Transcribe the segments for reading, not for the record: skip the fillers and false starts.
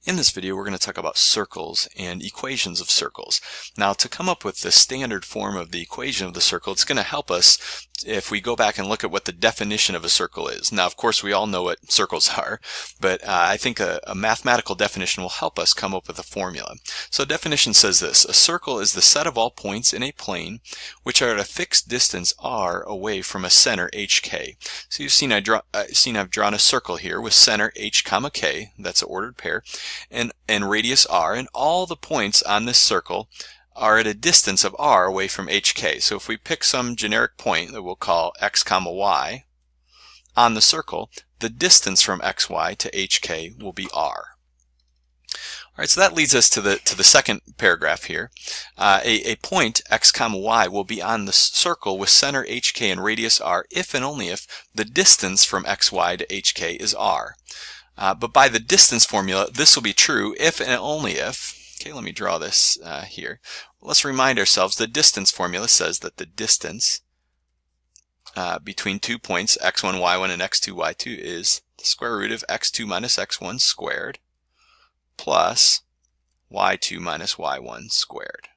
In this video, we're going to talk about circles and equations of circles. Now, to come up with the standard form of the equation of the circle, it's going to help us if we go back and look at what the definition of a circle is. Now, of course, we all know what circles are, but I think a mathematical definition will help us come up with a formula. So definition says this: a circle is the set of all points in a plane which are at a fixed distance r away from a center hk. So you've seen I've drawn a circle here with center h comma k, that's an ordered pair, and radius r, and all the points on this circle are at a distance of r away from hk. So if we pick some generic point that we'll call x comma y on the circle, the distance from xy to hk will be r. Alright, so that leads us to the second paragraph here. A point x comma y will be on the circle with center hk and radius r if and only if the distance from xy to hk is r. But by the distance formula, this will be true if and only if, okay, let me draw this here. Let's remind ourselves the distance formula says that the distance between 2 points, x1, y1, and x2, y2 is the square root of x2 minus x1 squared plus y2 minus y1 squared.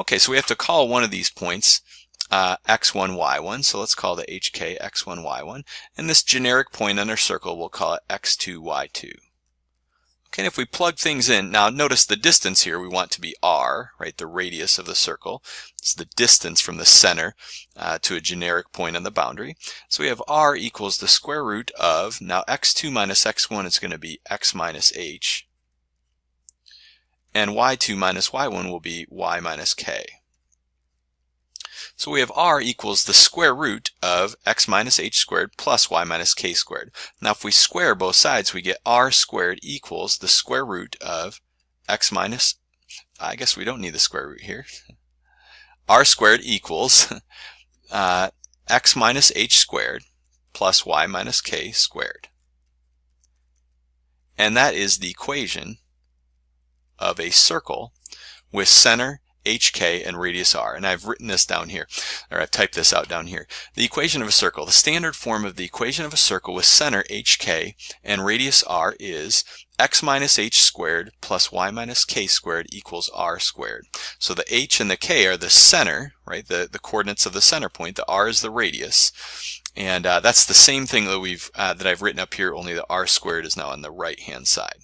Okay, so we have to call one of these points x1, y1, so let's call the hk x1, y1, and this generic point on our circle, we'll call it x2, y2. Okay, and if we plug things in, now notice the distance here we want to be r, right, the radius of the circle. It's the distance from the center to a generic point on the boundary. So we have r equals the square root of, now x2 minus x1 is going to be x minus h, and y2 minus y1 will be y minus k. So we have r equals the square root of x minus h squared plus y minus k squared. Now if we square both sides, we get r squared equals the square root of x minus, I guess we don't need the square root here. R squared equals x minus h squared plus y minus k squared. And that is the equation of a circle with center hk and radius r, and I've written this down here, or I've typed this out down here. The equation of a circle, the standard form of the equation of a circle with center hk and radius r is x minus h squared plus y minus k squared equals r squared. So the h and the k are the center, right, the coordinates of the center point, the r is the radius, and that's the same thing that I've written up here, only the r squared is now on the right hand side.